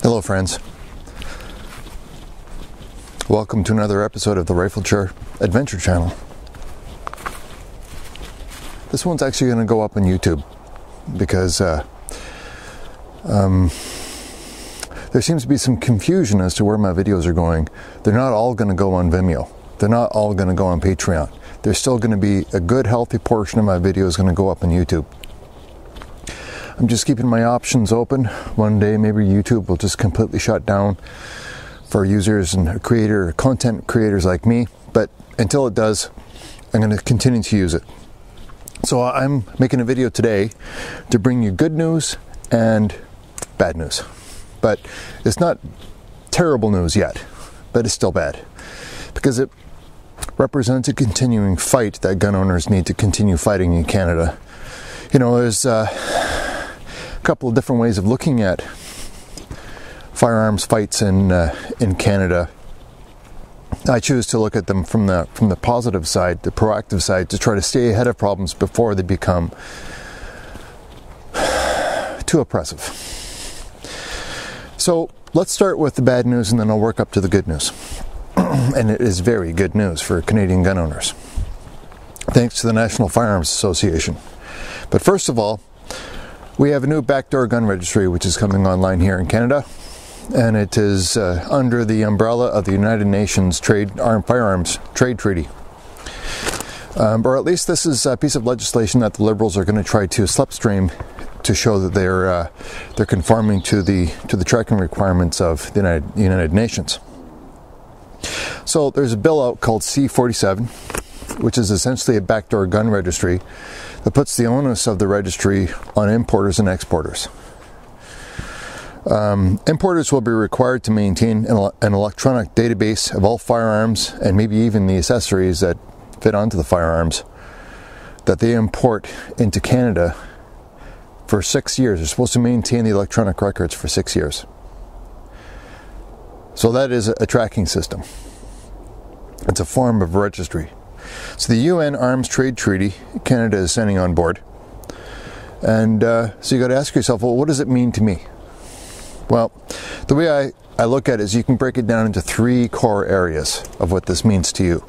Hello friends, welcome to another episode of the Riflechair Adventure Channel. This one's actually going to go up on YouTube because there seems to be some confusion as to where my videos are going. They're not all going to go on Vimeo. They're not all going to go on Patreon. There's still going to be a good healthy portion of my videos going to go up on YouTube. I'm just keeping my options open. One day maybe YouTube will just completely shut down for users and content creators like me, but until it does, I'm going to continue to use it. So I'm making a video today to bring you good news and bad news. But it's not terrible news yet, but it's still bad because it represents a continuing fight that gun owners need to continue fighting in Canada. You know, there's a couple of different ways of looking at firearms fights in Canada. I choose to look at them from the positive side, the proactive side, to try to stay ahead of problems before they become too oppressive. So let's start with the bad news and then I'll work up to the good news. And it is very good news for Canadian gun owners, thanks to the National Firearms Association. But first of all, we have a new backdoor gun registry which is coming online here in Canada, and it is under the umbrella of the United Nations Armed Firearms Trade Treaty. Or at least this is a piece of legislation that the Liberals are going to try to slipstream to show that they're conforming to the tracking requirements of the United Nations. So there's a bill out called C-47, which is essentially a backdoor gun registry that puts the onus of the registry on importers and exporters. Importers will be required to maintain an electronic database of all firearms and maybe even the accessories that fit onto the firearms that they import into Canada for 6 years. They're supposed to maintain the electronic records for 6 years. So that is a tracking system. It's a form of registry. So the UN Arms Trade Treaty, Canada is sending on board. And so you got to ask yourself, well, what does it mean to me? Well, the way I look at it is you can break it down into three core areas of what this means to you.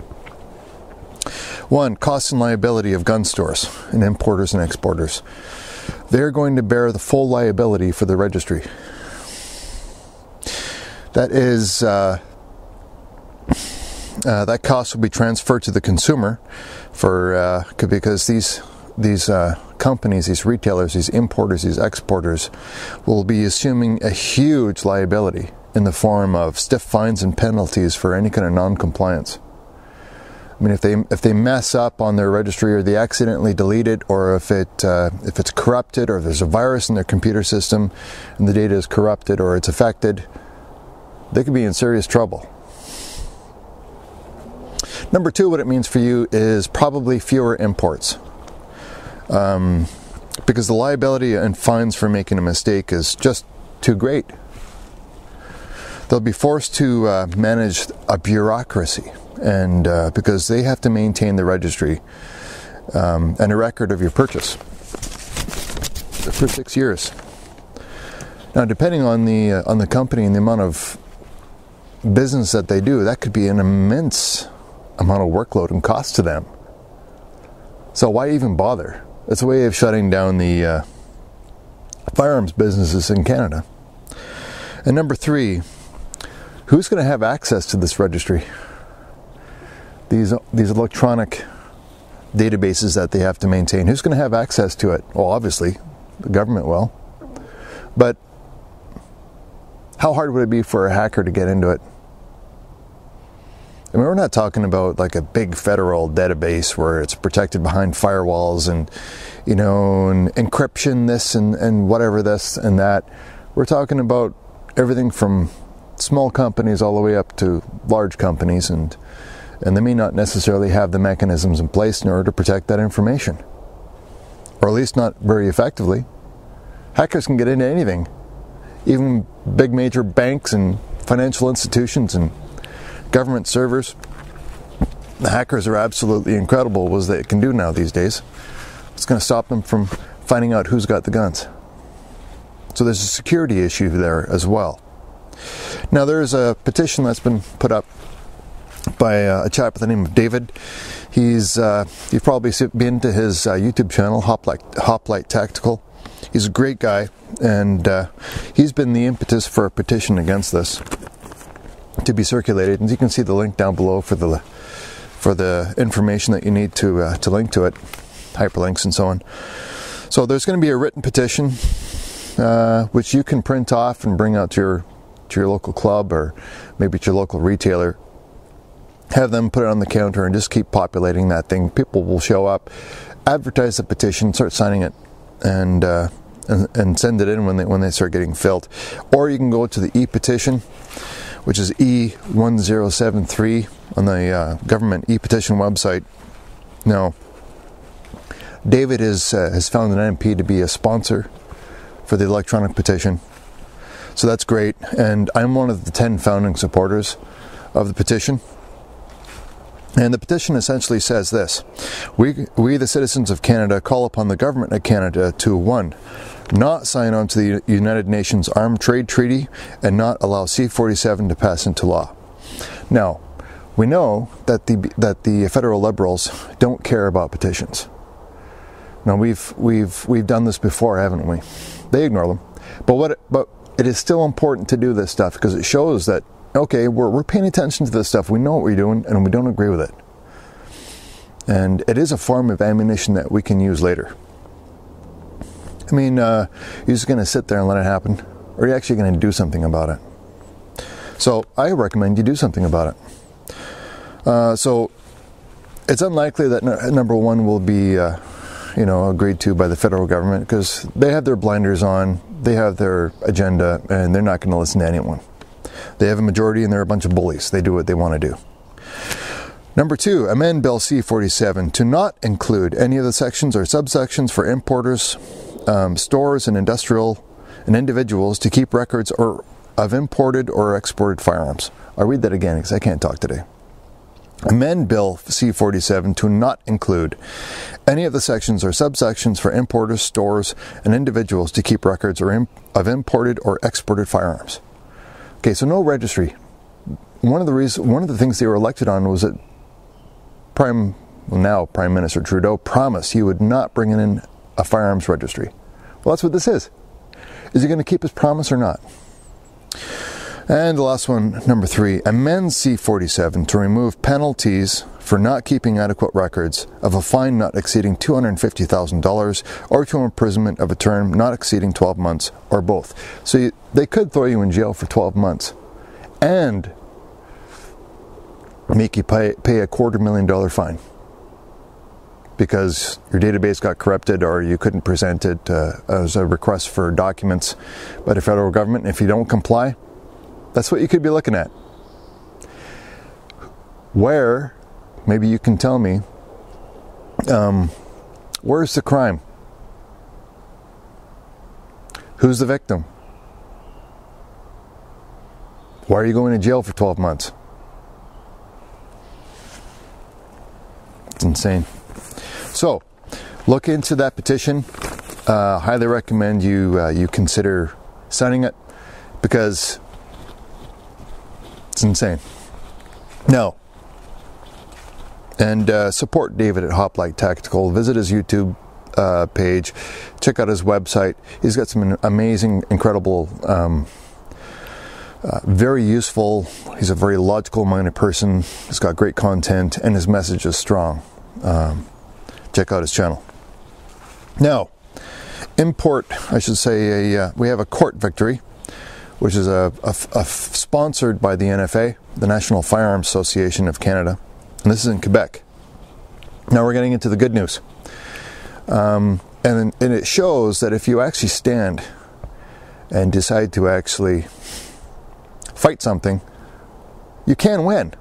One, cost and liability of gun stores and importers and exporters. They're going to bear the full liability for the registry. That is, that cost will be transferred to the consumer because these companies, these retailers, these importers, these exporters will be assuming a huge liability in the form of stiff fines and penalties for any kind of non-compliance. I mean, if they mess up on their registry, or they accidentally delete it, or if it's corrupted, or if there's a virus in their computer system and the data is corrupted or it's affected, they could be in serious trouble. Number two, what it means for you is probably fewer imports. Because the liability and fines for making a mistake is just too great. They'll be forced to manage a bureaucracy, and because they have to maintain the registry and a record of your purchase for 6 years. Now, depending on the company and the amount of business that they do, that could be an immense amount of workload and cost to them. So why even bother? It's a way of shutting down the firearms businesses in Canada. And number three, who's going to have access to this registry? These electronic databases that they have to maintain. Who's going to have access to it? Well, obviously, the government will. But how hard would it be for a hacker to get into it? I mean, we're not talking about like a big federal database where it's protected behind firewalls and, you know, and encryption this and whatever this and that. We're talking about everything from small companies all the way up to large companies, and they may not necessarily have the mechanisms in place in order to protect that information. Or at least not very effectively. Hackers can get into anything. Even big major banks and financial institutions and government servers. The hackers are absolutely incredible what they can do now these days. It's going to stop them from finding out who's got the guns. So there's a security issue there as well. Now there's a petition that's been put up by a chap by the name of David. You've probably been to his YouTube channel, Hoplite Tactical. He's a great guy, and he's been the impetus for a petition against this to be circulated. And you can see the link down below for the information that you need to link to it, hyperlinks and so on. So there's going to be a written petition which you can print off and bring out to your local club, or maybe to your local retailer. Have them put it on the counter and just keep populating that thing. People will show up, advertise the petition, start signing it, and send it in when they start getting filled. Or you can go to the e-petition, which is E1073 on the government e-petition website. Now, David has found an MP to be a sponsor for the electronic petition, so that's great. And I'm one of the 10 founding supporters of the petition. And the petition essentially says this: we the citizens of Canada call upon the government of Canada to 1. Not sign on to the United Nations Armed Trade Treaty and not allow C-47 to pass into law. Now, we know that the federal Liberals don't care about petitions. Now we've done this before, haven't we? They ignore them. But it is still important to do this stuff, because it shows that, okay, we're paying attention to this stuff. We know what we're doing, and we don't agree with it. And it is a form of ammunition that we can use later. I mean, you're just going to sit there and let it happen, or are you actually going to do something about it? So I recommend you do something about it. So it's unlikely that number 1 will be, agreed to by the federal government, because they have their blinders on, they have their agenda, and they're not going to listen to anyone. They have a majority, and they're a bunch of bullies. They do what they want to do. Number 2, amend Bill C-47 to not include any of the sections or subsections for importers, stores, and individuals to keep records of imported or exported firearms. I'll read that again because I can't talk today. Amend Bill C-47 to not include any of the sections or subsections for importers, stores, and individuals to keep records of imported or exported firearms. Okay, so no registry. One of the things they were elected on was that Prime Minister Trudeau promised he would not bring in a firearms registry. Well, that's what this is. Is he going to keep his promise or not? And the last one, number 3, amend C-47 to remove penalties for not keeping adequate records of a fine not exceeding $250,000 or to imprisonment of a term not exceeding 12 months, or both. So they could throw you in jail for 12 months and make you pay $250,000 fine because your database got corrupted, or you couldn't present it as a request for documents by the federal government. And if you don't comply, that's what you could be looking at. Where, maybe you can tell me, where's the crime? Who's the victim? Why are you going to jail for 12 months? It's insane. So, look into that petition. Highly recommend you consider signing it, because it's insane. Now, and support David at Hoplite Tactical. Visit his YouTube page. Check out his website. He's got some amazing, incredible, very useful. He's a very logical-minded person. He's got great content, and his message is strong. Check out his channel. Now, we have a court victory, which is sponsored by the NFA, the National Firearms Association of Canada, and this is in Quebec. Now we're getting into the good news, and it shows that if you actually stand and decide to actually fight something, you can win.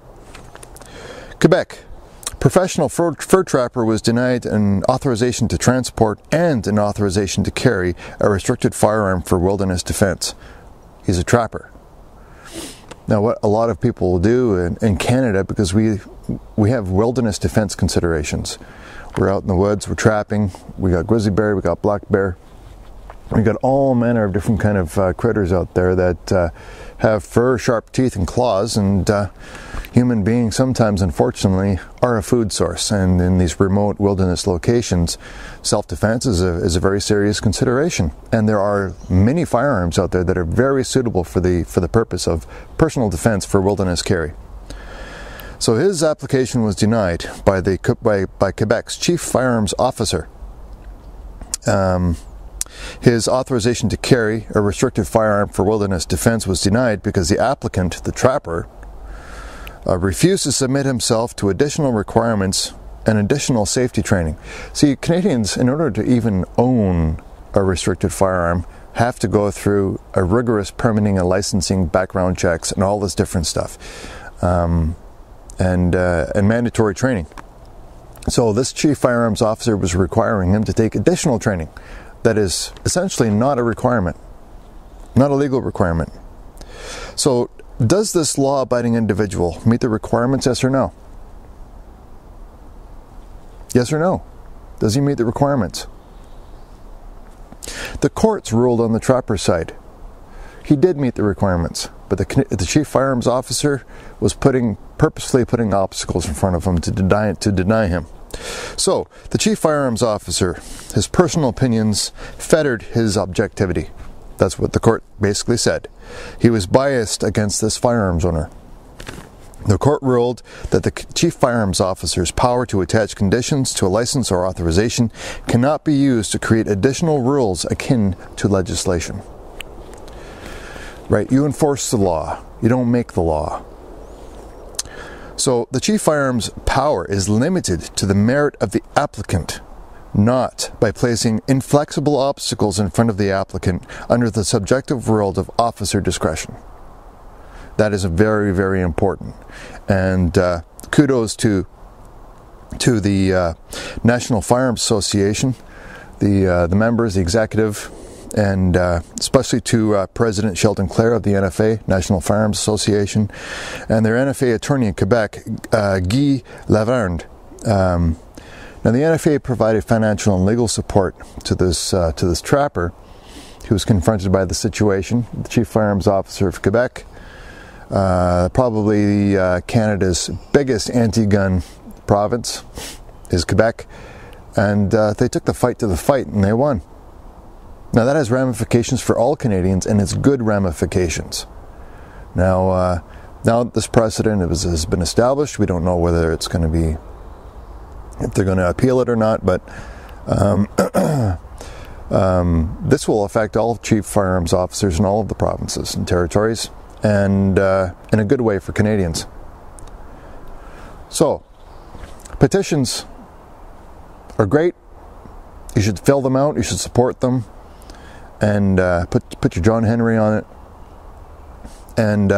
Quebec. Professional fur trapper was denied an authorization to transport and an authorization to carry a restricted firearm for wilderness defense. He's a trapper. Now, what a lot of people will do in Canada, because we have wilderness defense considerations. We're out in the woods, we're trapping, we got grizzly bear, we got black bear. We've got all manner of different kind of critters out there that have fur, sharp teeth, and claws, and human beings sometimes, unfortunately, are a food source. And in these remote wilderness locations, self-defense is a very serious consideration. And there are many firearms out there that are very suitable for the purpose of personal defense for wilderness carry. So his application was denied by Quebec's chief firearms officer. His authorization to carry a restricted firearm for wilderness defense was denied because the applicant, the trapper, refused to submit himself to additional requirements and additional safety training. See, Canadians, in order to even own a restricted firearm, have to go through a rigorous permitting and licensing, background checks, and all this different stuff, and mandatory training. So this chief firearms officer was requiring him to take additional training that is essentially not a requirement, not a legal requirement. So does this law-abiding individual meet the requirements, yes or no? Yes or no? Does he meet the requirements? The courts ruled on the trapper's side. He did meet the requirements, but the chief firearms officer was purposefully putting obstacles in front of him to deny him. So, the chief firearms officer, his personal opinions fettered his objectivity. That's what the court basically said. He was biased against this firearms owner. The court ruled that the chief firearms officer's power to attach conditions to a license or authorization cannot be used to create additional rules akin to legislation. Right? You enforce the law. You don't make the law. So the chief firearms power is limited to the merit of the applicant, not by placing inflexible obstacles in front of the applicant under the subjective world of officer discretion. That is very, very important. And kudos to the National Firearms Association, the members, the executive, and especially to President Sheldon Clare of the NFA, National Firearms Association, and their NFA attorney in Quebec, Guy Laverne. Now, the NFA provided financial and legal support to this trapper who was confronted by the situation. The chief firearms officer of Quebec, probably Canada's biggest anti-gun province, is Quebec, and they took the fight to the fight, and they won. Now that has ramifications for all Canadians, and it's good ramifications. Now this precedent has been established. We don't know whether it's going to be, if they're going to appeal it or not, but this will affect all chief firearms officers in all of the provinces and territories, and in a good way for Canadians. So, petitions are great. You should fill them out. You should support them. And put your John Henry on it, and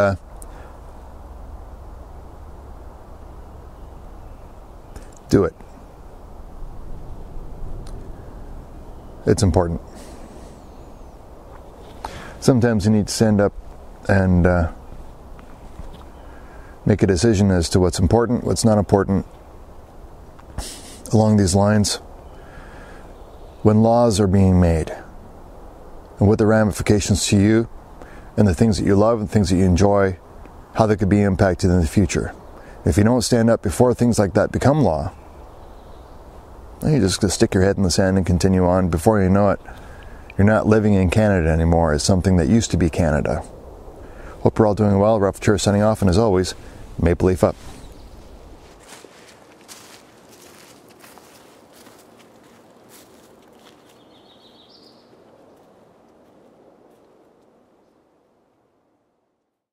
do it. It's important. Sometimes you need to stand up and make a decision as to what's important, what's not important. Along these lines, when laws are being made, and what the ramifications to you, and the things that you love and things that you enjoy, how they could be impacted in the future. If you don't stand up before things like that become law, then you're just going to stick your head in the sand and continue on. Before you know it, you're not living in Canada anymore. It's something that used to be Canada. Hope we're all doing well. Riflechair signing off, and as always, Maple Leaf up.